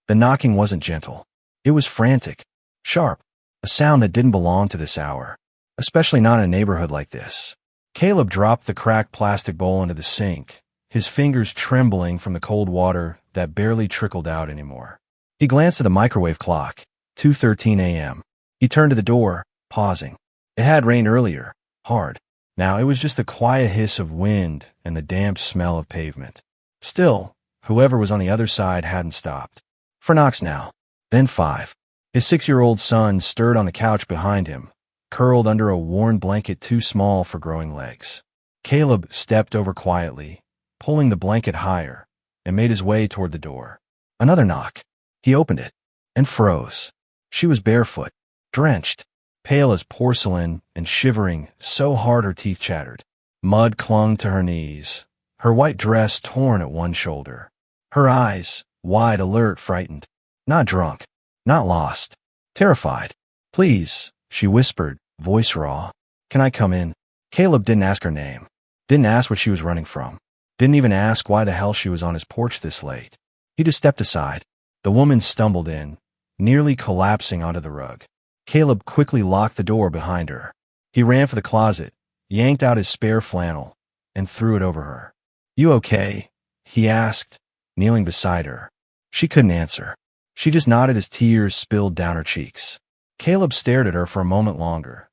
The knocking wasn't gentle. It was frantic, sharp, a sound that didn't belong to this hour, especially not in a neighborhood like this. Caleb dropped the cracked plastic bowl into the sink, his fingers trembling from the cold water that barely trickled out anymore. He glanced at the microwave clock, 2:13 a.m. He turned to the door, pausing. It had rained earlier, hard. Now it was just the quiet hiss of wind and the damp smell of pavement. Still, whoever was on the other side hadn't stopped. 4 knocks now, then 5. His 6-year-old son stirred on the couch behind him, curled under a worn blanket too small for growing legs. Caleb stepped over quietly, pulling the blanket higher, and made his way toward the door. Another knock. He opened it and froze. She was barefoot, drenched, pale as porcelain and shivering so hard her teeth chattered. Mud clung to her knees, her white dress torn at one shoulder. Her eyes, wide, alert, frightened. Not drunk, not lost, terrified. "Please," she whispered, voice raw. "Can I come in?" Caleb didn't ask her name, didn't ask what she was running from, didn't even ask why the hell she was on his porch this late. He just stepped aside. The woman stumbled in, nearly collapsing onto the rug. Caleb quickly locked the door behind her. He ran for the closet, yanked out his spare flannel, and threw it over her. "You okay?" he asked, kneeling beside her. She couldn't answer. She just nodded as tears spilled down her cheeks. Caleb stared at her for a moment longer,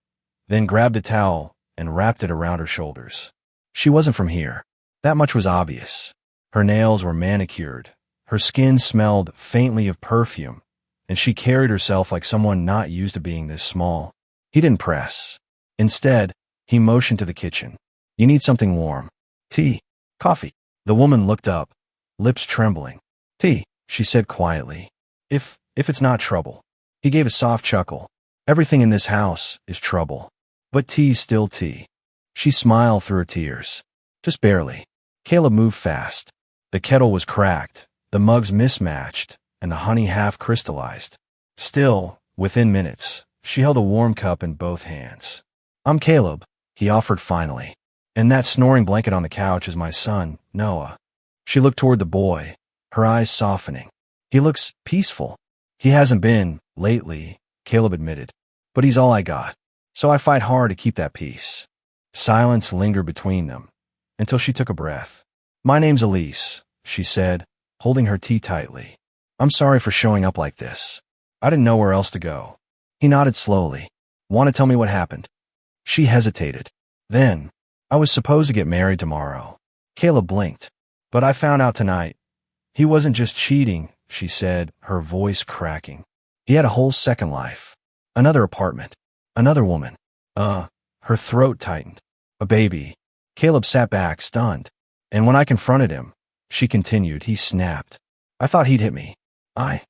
then grabbed a towel and wrapped it around her shoulders. She wasn't from here. That much was obvious. Her nails were manicured, her skin smelled faintly of perfume, and she carried herself like someone not used to being this small. He didn't press. Instead, he motioned to the kitchen. "You need something warm. Tea, coffee." The woman looked up, lips trembling. "Tea," she said quietly. If it's not trouble." He gave a soft chuckle. "Everything in this house is trouble. But tea's still tea." She smiled through her tears. "Just barely." Caleb moved fast. The kettle was cracked, the mugs mismatched, and the honey half crystallized. Still, within minutes, she held a warm cup in both hands. "I'm Caleb," he offered finally. "And that snoring blanket on the couch is my son, Noah." She looked toward the boy, her eyes softening. "He looks peaceful." "He hasn't been, lately," Caleb admitted. "But he's all I got. So I fight hard to keep that peace." Silence lingered between them, until she took a breath. "My name's Elise," she said, holding her tea tightly. "I'm sorry for showing up like this. I didn't know where else to go." He nodded slowly. "Want to tell me what happened?" She hesitated. Then, "I was supposed to get married tomorrow." Caleb blinked. "But I found out tonight. He wasn't just cheating," she said, her voice cracking. "He had a whole second life. Another apartment. Another woman. Her throat tightened. A baby." Caleb sat back, stunned. "And when I confronted him," she continued, "he snapped. I thought he'd hit me. I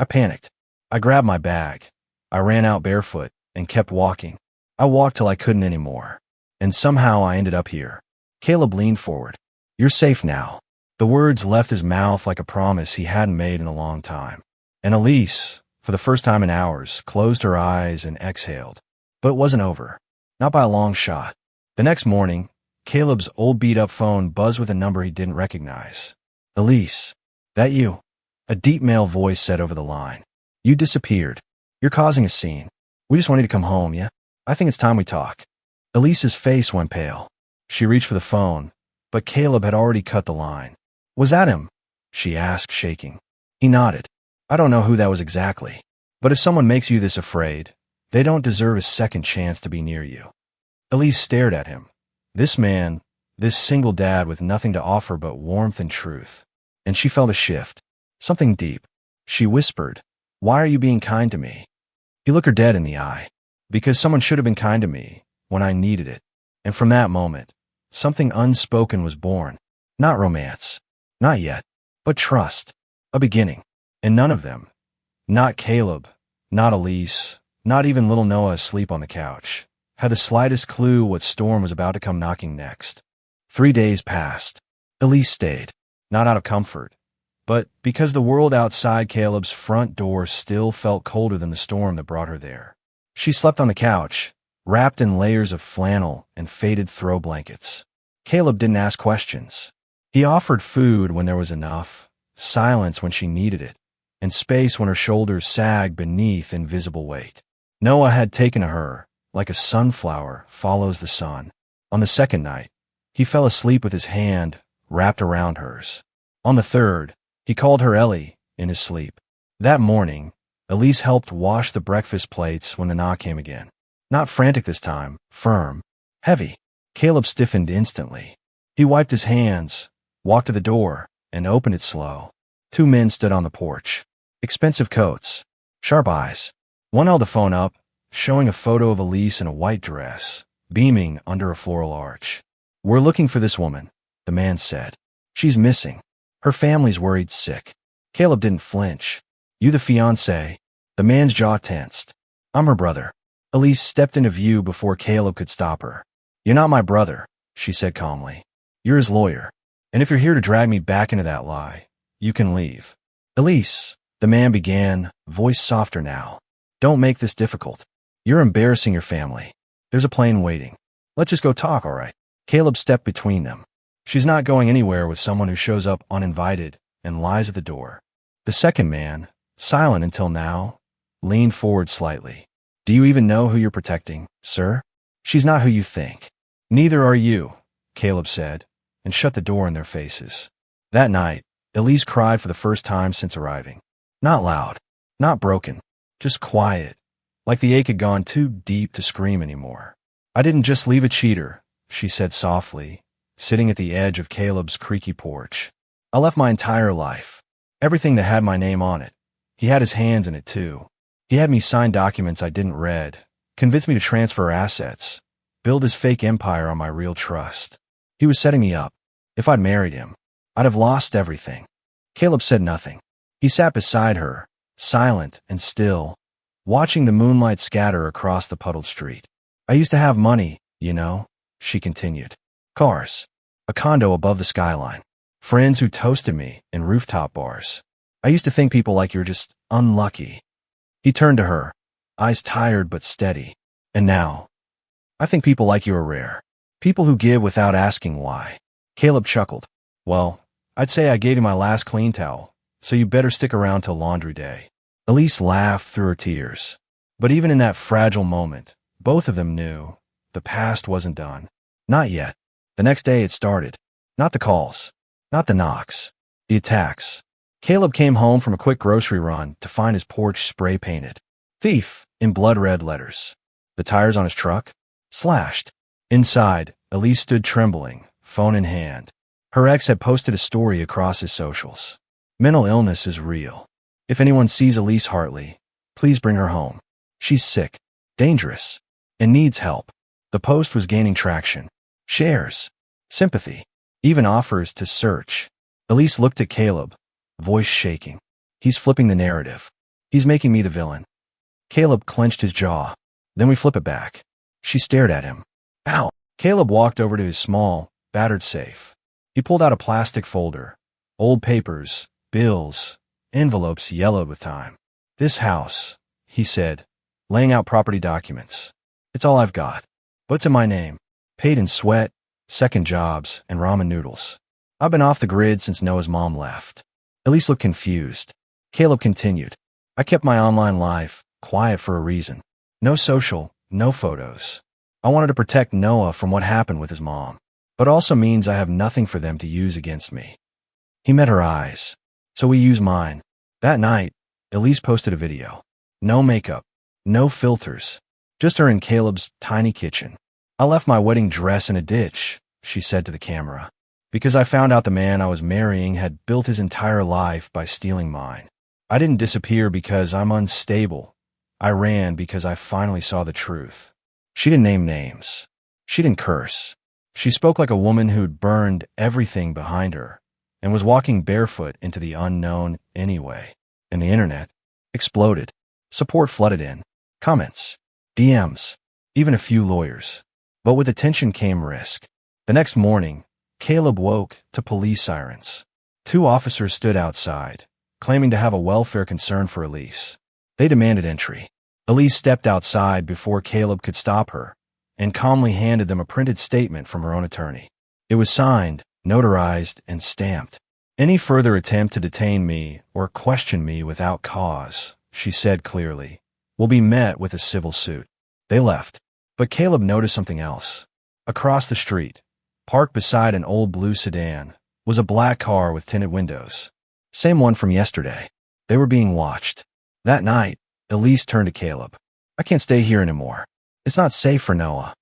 panicked. I grabbed my bag. I ran out barefoot and kept walking. I walked till I couldn't anymore. And somehow I ended up here." Caleb leaned forward. "You're safe now." The words left his mouth like a promise he hadn't made in a long time. And Elise, for the first time in hours, closed her eyes and exhaled. But it wasn't over. Not by a long shot. The next morning, Caleb's old beat-up phone buzzed with a number he didn't recognize. "Elise, that you?" A deep male voice said over the line. "You disappeared. You're causing a scene. We just want you to come home, yeah? I think it's time we talk." Elise's face went pale. She reached for the phone, but Caleb had already cut the line. "Was that him?" she asked, shaking. He nodded. "I don't know who that was exactly. But if someone makes you this afraid, they don't deserve a second chance to be near you." Elise stared at him. This man, this single dad with nothing to offer but warmth and truth. And she felt a shift. Something deep. She whispered, "Why are you being kind to me?" He looked her dead in the eye. "Because someone should have been kind to me when I needed it." And from that moment, something unspoken was born. Not romance. Not yet. But trust. A beginning. And none of them, not Caleb, not Elise, not even little Noah asleep on the couch, had the slightest clue what storm was about to come knocking next. 3 days passed. Elise stayed, not out of comfort, but because the world outside Caleb's front door still felt colder than the storm that brought her there. She slept on the couch, wrapped in layers of flannel and faded throw blankets. Caleb didn't ask questions. He offered food when there was enough, silence when she needed it, and space when her shoulders sagged beneath invisible weight. Noah had taken to her, like a sunflower follows the sun. On the second night, he fell asleep with his hand wrapped around hers. On the third, he called her Ellie in his sleep. That morning, Elise helped wash the breakfast plates when the knock came again. Not frantic this time, firm, heavy. Caleb stiffened instantly. He wiped his hands, walked to the door, and opened it slow. Two men stood on the porch. Expensive coats, sharp eyes. One held the phone up, showing a photo of Elise in a white dress, beaming under a floral arch. "We're looking for this woman," the man said. "She's missing. Her family's worried sick." Caleb didn't flinch. "You the fiancé?" The man's jaw tensed. "I'm her brother." Elise stepped into view before Caleb could stop her. "You're not my brother," she said calmly. "You're his lawyer. And if you're here to drag me back into that lie, you can leave." "Elise," the man began, voice softer now. "Don't make this difficult. You're embarrassing your family. There's a plane waiting. Let's just go talk, all right?" Caleb stepped between them. "She's not going anywhere with someone who shows up uninvited and lies at the door." The second man, silent until now, leaned forward slightly. "Do you even know who you're protecting, sir? She's not who you think." "Neither are you," Caleb said, and shut the door in their faces. That night, Elise cried for the first time since arriving. Not loud, not broken, just quiet, like the ache had gone too deep to scream anymore. "I didn't just leave a cheater," she said softly, sitting at the edge of Caleb's creaky porch. "I left my entire life. Everything that had my name on it. He had his hands in it too. He had me sign documents I didn't read, convinced me to transfer assets, build his fake empire on my real trust. He was setting me up. If I'd married him, I'd have lost everything." Caleb said nothing. He sat beside her, silent and still, watching the moonlight scatter across the puddled street. "I used to have money, you know," she continued. "Cars, a condo above the skyline, friends who toasted me in rooftop bars. I used to think people like you were just unlucky." He turned to her, eyes tired but steady. "And now, I think people like you are rare. People who give without asking why." Caleb chuckled. "Well, I'd say I gave you my last clean towel, so you better stick around till laundry day." Elise laughed through her tears. But even in that fragile moment, both of them knew the past wasn't done. Not yet. The next day it started. Not the calls, not the knocks, the attacks. Caleb came home from a quick grocery run to find his porch spray painted. "Thief" in blood-red letters. The tires on his truck? Slashed. Inside, Elise stood trembling, phone in hand. Her ex had posted a story across his socials. "Mental illness is real. If anyone sees Elise Hartley, please bring her home. She's sick, dangerous, and needs help." The post was gaining traction. Shares, sympathy, even offers to search. Elise looked at Caleb, voice shaking. "He's flipping the narrative. He's making me the villain." Caleb clenched his jaw. "Then we flip it back." She stared at him. "Ow." Caleb walked over to his small, battered safe. He pulled out a plastic folder. Old papers, bills, envelopes yellowed with time. "This house," he said, laying out property documents. "It's all I've got. But it's in my name. Paid in sweat, second jobs, and ramen noodles. I've been off the grid since Noah's mom left." Elise looked confused. Caleb continued. "I kept my online life quiet for a reason. No social, no photos. I wanted to protect Noah from what happened with his mom. But also means I have nothing for them to use against me." He met her eyes. "So we use mine." That night, Elise posted a video. No makeup, no filters, just her in Caleb's tiny kitchen. "I left my wedding dress in a ditch," she said to the camera, "because I found out the man I was marrying had built his entire life by stealing mine. I didn't disappear because I'm unstable. I ran because I finally saw the truth." She didn't name names. She didn't curse. She spoke like a woman who'd burned everything behind her and was walking barefoot into the unknown anyway. And the internet exploded. Support flooded in. Comments, DMs, even a few lawyers. But with attention came risk. The next morning, Caleb woke to police sirens. 2 officers stood outside, claiming to have a welfare concern for Elise. They demanded entry. Elise stepped outside before Caleb could stop her and calmly handed them a printed statement from her own attorney. It was signed, notarized, and stamped. Any further attempt to detain me or question me without cause, she said clearly, will be met with a civil suit. They left. But Caleb noticed something else. Across the street, parked beside an old blue sedan, was a black car with tinted windows. Same one from yesterday. They were being watched. That night, Elise turned to Caleb. I can't stay here anymore. It's not safe for Noah.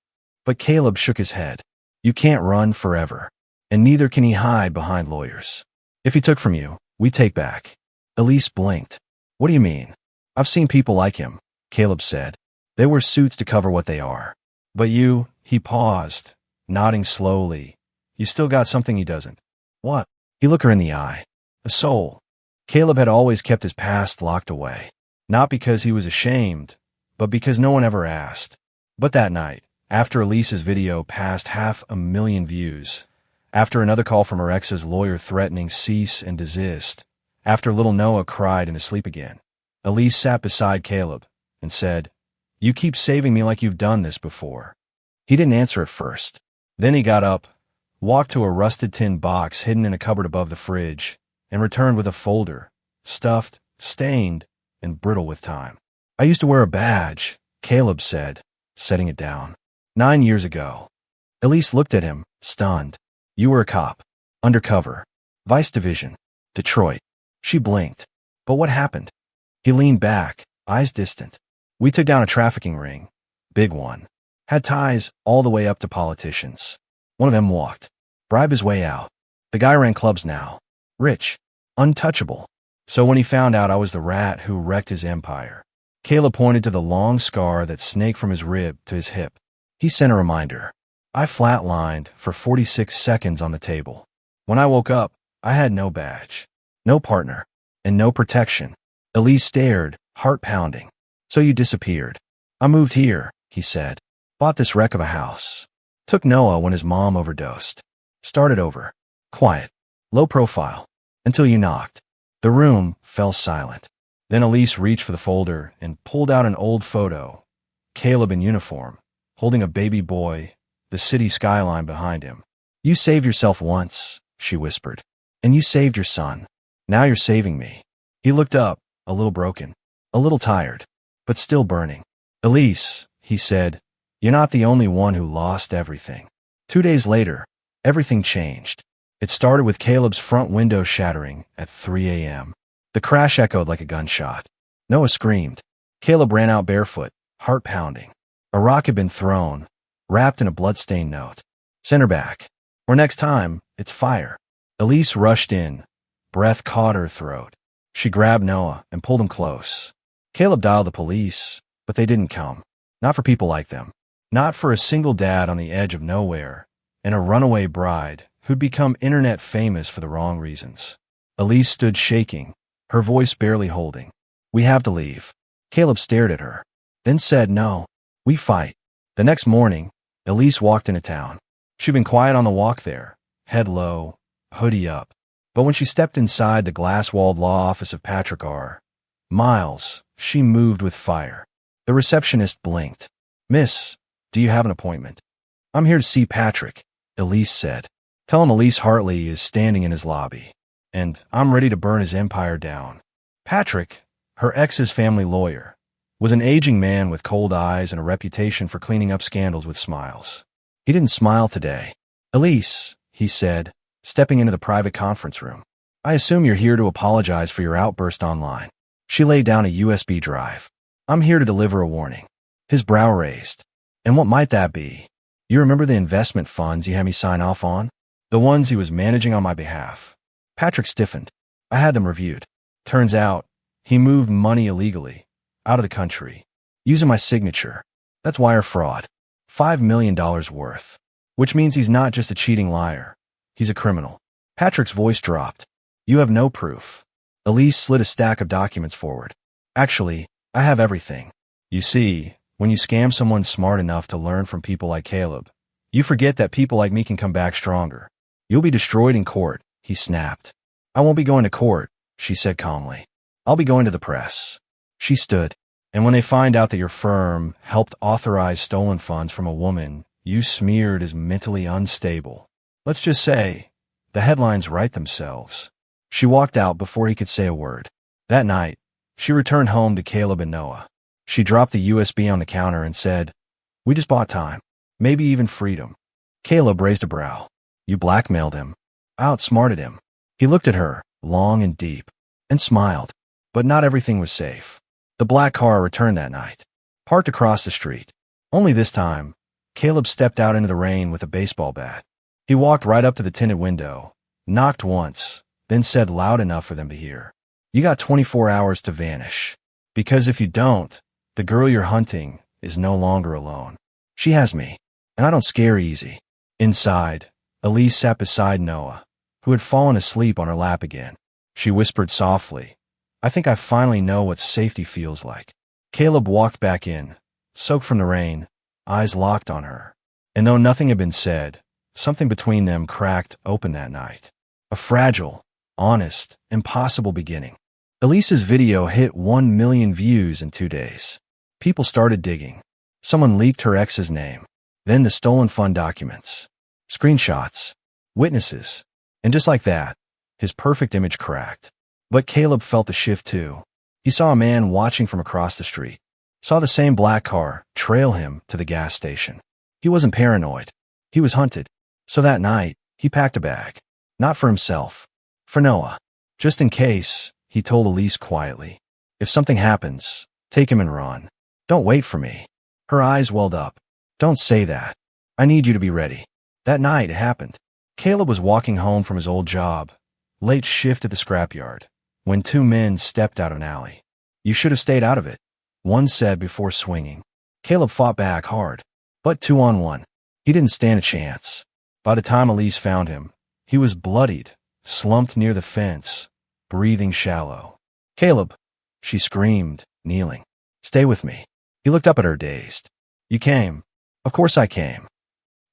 But Caleb shook his head. You can't run forever. And neither can he hide behind lawyers. If he took from you, we take back. Elise blinked. What do you mean? I've seen people like him, Caleb said. They wear suits to cover what they are. But you, he paused, nodding slowly. You still got something he doesn't. What? He looked her in the eye. A soul. Caleb had always kept his past locked away. Not because he was ashamed, but because no one ever asked. But that night, after Elise's video passed 500,000 views, after another call from her ex's lawyer threatening cease and desist, after little Noah cried into sleep again, Elise sat beside Caleb and said, You keep saving me like you've done this before. He didn't answer at first. Then he got up, walked to a rusted tin box hidden in a cupboard above the fridge, and returned with a folder, stuffed, stained, and brittle with time. I used to wear a badge, Caleb said, setting it down. 9 years ago. Elise looked at him, stunned. You were a cop. Undercover. Vice Division. Detroit. She blinked. But what happened? He leaned back, eyes distant. We took down a trafficking ring. Big one. Had ties all the way up to politicians. One of them walked. Bribe his way out. The guy ran clubs now. Rich. Untouchable. So when he found out I was the rat who wrecked his empire, Caleb pointed to the long scar that snaked from his rib to his hip. He sent a reminder. I flatlined for 46 seconds on the table. When I woke up, I had no badge, no partner, and no protection. Elise stared, heart pounding. So you disappeared. I moved here, he said. Bought this wreck of a house. Took Noah when his mom overdosed. Started over. Quiet. Low profile. Until you knocked. The room fell silent. Then Elise reached for the folder and pulled out an old photo. Caleb in uniform, holding a baby boy, the city skyline behind him. You saved yourself once, she whispered. And you saved your son. Now you're saving me. He looked up, a little broken, a little tired, but still burning. Elise, he said, you're not the only one who lost everything. 2 days later, everything changed. It started with Caleb's front window shattering at 3 a.m. The crash echoed like a gunshot. Noah screamed. Caleb ran out barefoot, heart pounding. A rock had been thrown, wrapped in a blood-stained note. Send her back. Or next time, it's fire. Elise rushed in. Breath caught her throat. She grabbed Noah and pulled him close. Caleb dialed the police, but they didn't come. Not for people like them. Not for a single dad on the edge of nowhere and a runaway bride who'd become internet famous for the wrong reasons. Elise stood shaking, her voice barely holding. We have to leave. Caleb stared at her, then said, No, we fight. The next morning, Elise walked into town. She'd been quiet on the walk there, head low, hoodie up. But when she stepped inside the glass-walled law office of Patrick R. Miles, she moved with fire. The receptionist blinked. Miss, do you have an appointment? I'm here to see Patrick, Elise said. Tell him Elise Hartley is standing in his lobby, and I'm ready to burn his empire down. Patrick, her ex's family lawyer, was an aging man with cold eyes and a reputation for cleaning up scandals with smiles. He didn't smile today. Elise, he said, stepping into the private conference room. I assume you're here to apologize for your outburst online. She laid down a USB drive. I'm here to deliver a warning. His brow raised. And what might that be? You remember the investment funds you had me sign off on? The ones he was managing on my behalf. Patrick stiffened. I had them reviewed. Turns out, he moved money illegally, out of the country, using my signature. That's wire fraud. $5 million worth. Which means he's not just a cheating liar. He's a criminal. Patrick's voice dropped. You have no proof. Elise slid a stack of documents forward. Actually, I have everything. You see, when you scam someone smart enough to learn from people like Caleb, you forget that people like me can come back stronger. You'll be destroyed in court, he snapped. I won't be going to court, she said calmly. I'll be going to the press. She stood. And when they find out that your firm helped authorize stolen funds from a woman you smeared as mentally unstable, let's just say, the headlines write themselves. She walked out before he could say a word. That night, she returned home to Caleb and Noah. She dropped the USB on the counter and said, "We just bought time. Maybe even freedom." Caleb raised a brow. "You blackmailed him." "I outsmarted him." He looked at her, long and deep, and smiled. But not everything was safe. The black car returned that night, parked across the street. Only this time, Caleb stepped out into the rain with a baseball bat. He walked right up to the tinted window, knocked once, then said loud enough for them to hear, "You got 24 hours to vanish. Because if you don't, the girl you're hunting is no longer alone. She has me, and I don't scare easy." Inside, Elise sat beside Noah, who had fallen asleep on her lap again. She whispered softly, "I think I finally know what safety feels like." Caleb walked back in, soaked from the rain, eyes locked on her. And though nothing had been said, something between them cracked open that night. A fragile, honest, impossible beginning. Elise's video hit 1 million views in 2 days. People started digging. Someone leaked her ex's name. Then the stolen fund documents. Screenshots. Witnesses. And just like that, his perfect image cracked. But Caleb felt the shift too. He saw a man watching from across the street. Saw the same black car trail him to the gas station. He wasn't paranoid. He was hunted. So that night, he packed a bag. Not for himself. For Noah. Just in case, he told Elise quietly. "If something happens, take him and run. Don't wait for me." Her eyes welled up. "Don't say that. I need you to be ready." That night, it happened. Caleb was walking home from his old job, late shift at the scrapyard, when 2 men stepped out of an alley. "You should have stayed out of it," one said before swinging. Caleb fought back hard, but 2-on-1. He didn't stand a chance. By the time Elise found him, he was bloodied, slumped near the fence, breathing shallow. "Caleb," she screamed, kneeling. "Stay with me." He looked up at her, dazed. "You came." "Of course I came."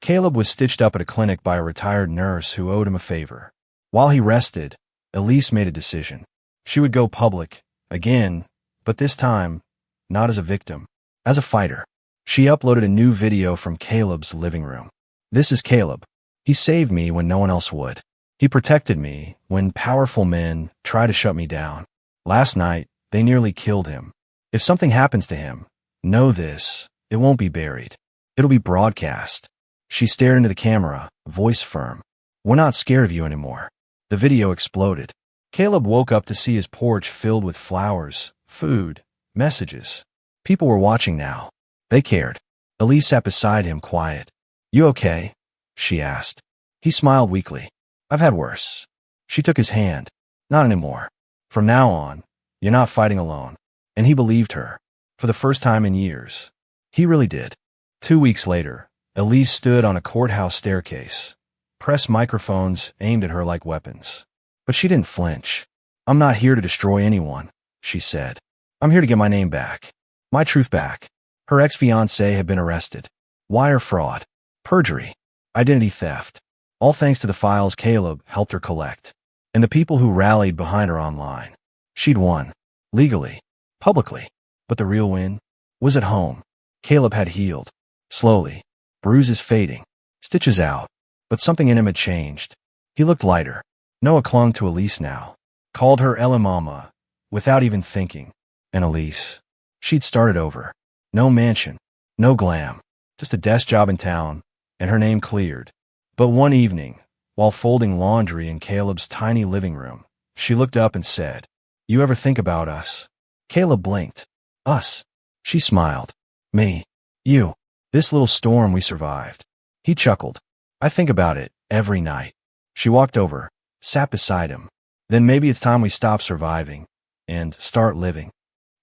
Caleb was stitched up at a clinic by a retired nurse who owed him a favor. While he rested, Elise made a decision. She would go public, again, but this time, not as a victim, as a fighter. She uploaded a new video from Caleb's living room. "This is Caleb. He saved me when no one else would. He protected me when powerful men tried to shut me down. Last night, they nearly killed him. If something happens to him, know this, it won't be buried. It'll be broadcast." She stared into the camera, voice firm. "We're not scared of you anymore." The video exploded. Caleb woke up to see his porch filled with flowers, food, messages. People were watching now. They cared. Elise sat beside him, quiet. "You okay?" she asked. He smiled weakly. "I've had worse." She took his hand. "Not anymore. From now on, you're not fighting alone." And he believed her. For the first time in years. He really did. 2 weeks later, Elise stood on a courthouse staircase. Press microphones aimed at her like weapons. But she didn't flinch. "I'm not here to destroy anyone," she said. "I'm here to get my name back. My truth back." Her ex-fiancé had been arrested. Wire fraud. Perjury. Identity theft. All thanks to the files Caleb helped her collect. And the people who rallied behind her online. She'd won. Legally. Publicly. But the real win was at home. Caleb had healed. Slowly. Bruises fading. Stitches out. But something in him had changed. He looked lighter. Noah clung to Elise now. Called her Ella Mama, without even thinking. And Elise. She'd started over. No mansion. No glam. Just a desk job in town. And her name cleared. But one evening, while folding laundry in Caleb's tiny living room, she looked up and said, "You ever think about us?" Caleb blinked. "Us?" She smiled. "Me. You. This little storm we survived." He chuckled. "I think about it every night." She walked over, sat beside him. "Then maybe it's time we stop surviving and start living."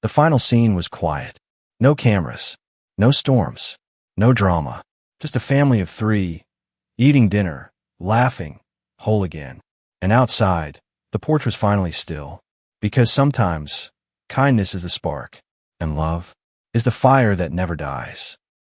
The final scene was quiet. No cameras. No storms. No drama. Just a family of 3, eating dinner, laughing, whole again. And outside, the porch was finally still. Because sometimes, kindness is the spark, and love is the fire that never dies.